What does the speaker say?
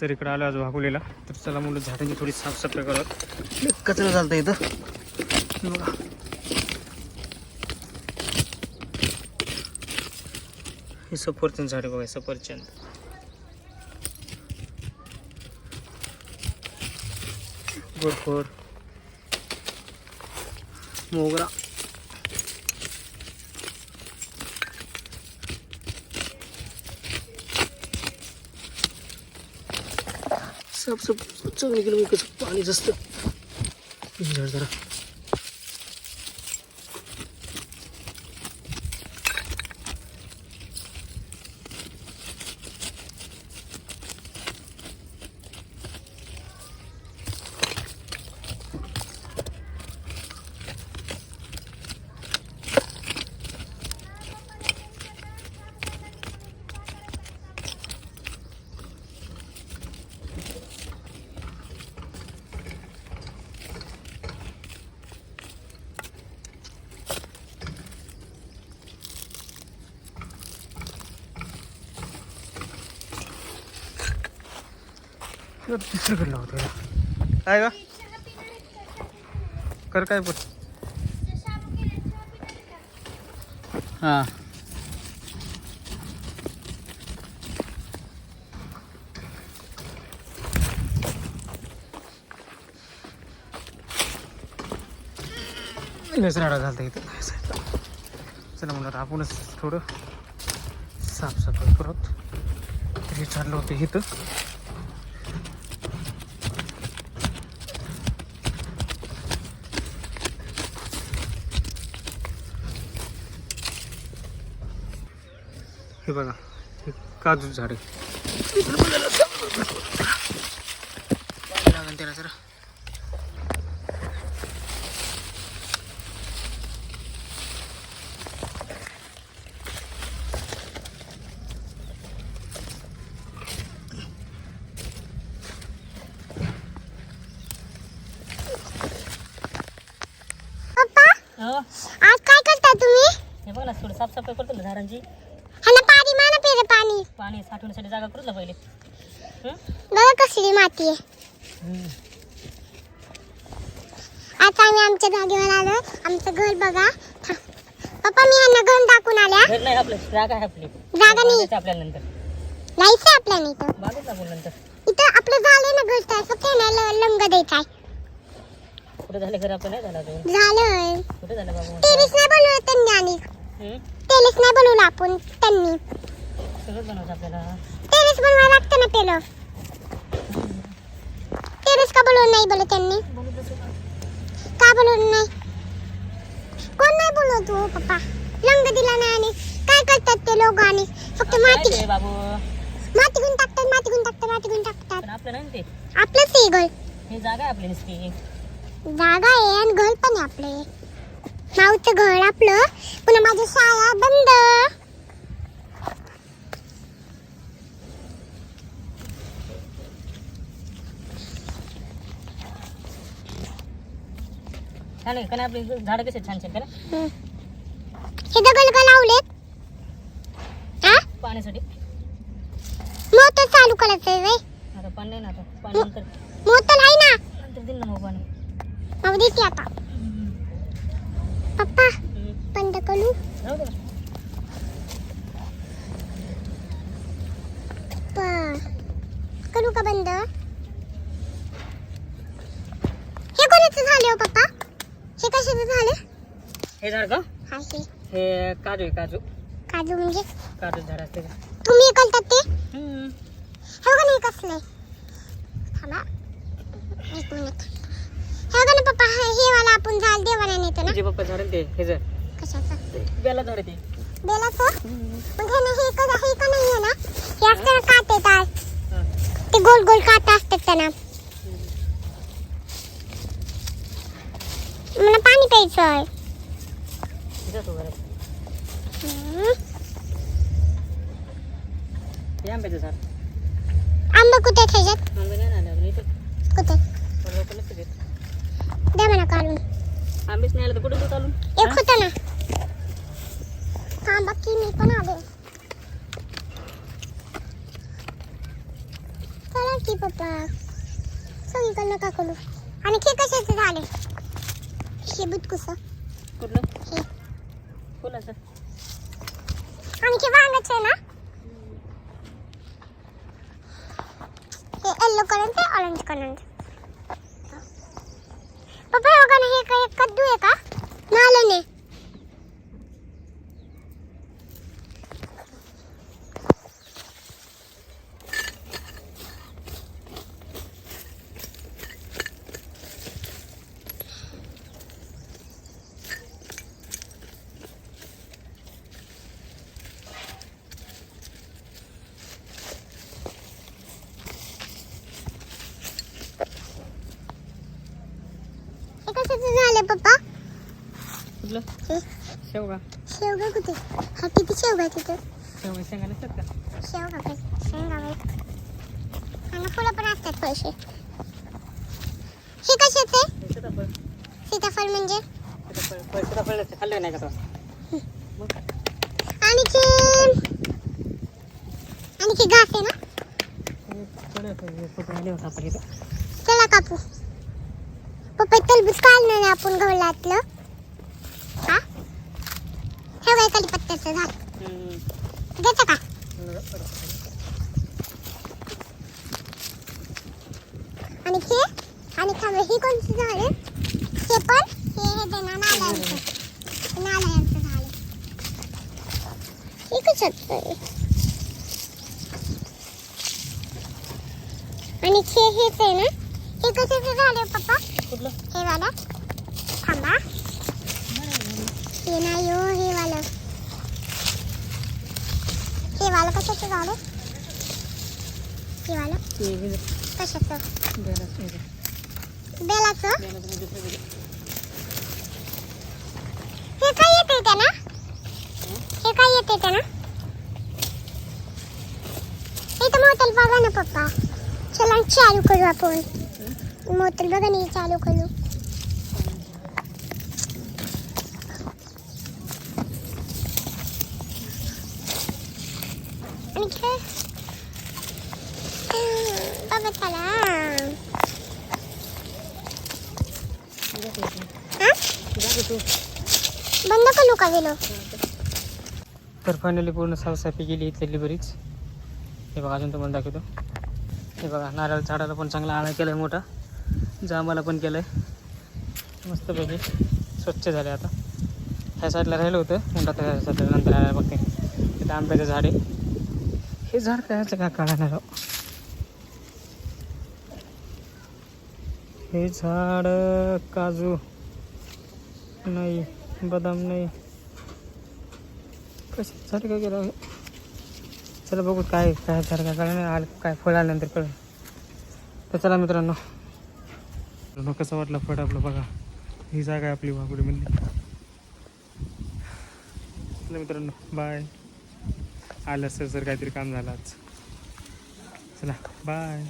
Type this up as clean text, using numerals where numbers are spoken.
तर इकडे आलो आज वाघोलीला. तर चला म्हणलं झाडांची थोडी साफसफाई करत. कचरा झालता इथं बघा. हे सफरचंद झाडे बघा, सफरचंद. गोडखोर, मोगरा, सब चांगली गेलं. कसं पाणी जास्त झाड जरा दुसरीकडे लावतो. काय का कर काय पण. हां राडा झालता इथं. चला म्हणलं आपणच थोडं साफसफाई करत. तरी चाललं होतं इथं. हे बघा, हे काजू झाड आहे. लागेल त्याला जरा. आज काय करता तुम्ही? हे बघ ना, थोडी साफसफाई करतो ना झाडांची. ह्याला पाणी माना पेरे पाणी. पाणी साठवण्यासाठी जागा करूच ना पहिले. बघा कसली माती आहे. आता आम्ही आमच्या जागेवर आलो. आमचं घर बघा. पप्पा मी ह्यांना घर दाखवून आल्या. घर नाही आपलं, जागा आहे आपली. जागा नाही आपल्याला नंतर नाहीच आपल्याला इथं. बागेत ना बोल नंतर. इथं आपलं झालंय ना घर तर फक्त ह्यांना लंग द्यायचा आहे. कुठे झाले घर आपलं? नाही झालं अजून. झालं. कुठे झालं बाबू? टेरेस नाही बनवलं त्यांनी. आणि टेरेस नाही बनवलं आपण त्यांनी. सगळं बनवायचं आपल्याला. टेरेस बनवायला लागतं ना पहिलं. टेरेस का बनवलं नाही बोलत त्यांनी? का बनवलं नाही? कोण नाही बोलत हो पप्पा. रंग दिला नाही. आणि काय करतात ते लोक? आणि फक्त माती काय बाबू? माती घेऊन टाकतात, माती घेऊन टाकतात, माती घेऊन टाकतात. पण आपलं नाही ना ते. आपलंच आहे घर. हे जागा आहे आपली नुसती. जागा आहे आणि घर पण आहे आपले. माऊचं घर आपलं. पुन्हा माझी शाळा बंद. छान आहे का नाही आपली झाडं? कसे छान छान का ना? हे दगड का लावलेत? पाण्यासाठी. मोटर चालू करायचंय वे. आता पाणी नाही ना. आता पाणी नंतर मोटर आहे ना. नंतर दिल ना मग पाणी. मग देते आता. पप्पा बंद करू. जाऊ दे ना. करू का बंद? हे कोणाचं झाले हो पप्पा? हे कशाचं झालं? हे झाड का? हा हे काजू आहे. काजू. काजू म्हणजे काजू झाड असते का? तुम्ही करतात ते? हे बघा नाही कसलंय. थांबा एक मिनिट. हे बघा ना पप्पा, हे वाला आपण झाड देवाला नेतो ना. तुझे पप्पा झाड ते हे झाड. कशाचं? बेला झाड आहे ते. बेलाचं? मग हे का नाही आहे ना? हे असतं ना काटे तार. ते गोल गोल काटे असतात त्यांना. मला पाणी प्यायचं आहे. हे आंब्याचं झाड. आंबा कुठे खायच्यात? आंबे नाही आले अजून इथे. कुठे? द्या मला काढून. आंबेच नाही आले तर कुठे दूध आलून? एक होतं ना. थांबा की मी पण आले. चला की पप्पा सगळीकडनं का करू आणि हे कशाचं झाले हे बुतकुस कुठलं हे फुलाचं आणि हे वांगाचं आहे ना हे येलो कलर ते ऑरेंज कलर पप्पा बघा ना हे काय कद्दू आहे का नालने हे कशाचं झाले पप्पा कुठलं हे शेवगा शेवगा कुठे हा किती शेवगा आहे तिथं शेवगा शेंगा नसतात का शेवगा काय शेंगा बाई आणि फुलं पण असतात पैसे हे कशाचं आहे हे सीताफळ सीताफळ म्हणजे सीताफळ खाल्लं नाही का तो मग आणि की घास आहे ना चला कापू पप्पा तरबूज काढणार आहे आपण गवळातलं हा हे बाई कढीपत्त्याचं झाड घ्यायचं का आणि हे आणि थांब ही कोणतं झाड आहे हे पण हे देणार नारळाचं झाड आहे हे कशाचं आहे आणि हेच आहे ना हे कशाचं झाड आहे पप्पा कुठलं हे वाला थांबा हे नाही हो हे वाला कशाचं झाड आहे हे वाला कशाचं बेलाचं हे काय येते त्याला हे काय येते त्याला हे तर मोठं बघा ना पप्पा चला चालू करू आपण मोटर बघा नाही चालू करू आणि खेळ बाबा चला बंद करू का गेलो तर फायनली पूर्ण साफसफाई केली इथली बरीच हे बघा अजून तुम्हाला दाखवतो हे बघा नारळ झाडाला पण चांगला आळा केला आहे मोठा जांबाला पण केलं आहे मस्तपैकी स्वच्छ झाले आता ह्या साईडला राहिलं होतं म्हणतात ह्या साईडला नंतर आल्या बघते तिथं आंब्याचं झाड आहे हे झाड कायचं का काढणार हे झाड काजू नाही बदाम नाही कसे झाड काय केलं चला बघू काय काय झाड काय कळलं नाही काय फळ आल्यानंतर कळलं तर चला मित्रांनो कसं वाटलं फळ आपलं बघा ही जागा आहे आपली वाघुडीमधली चला मित्रांनो बाय आलं सर काहीतरी काम झालं आज चला बाय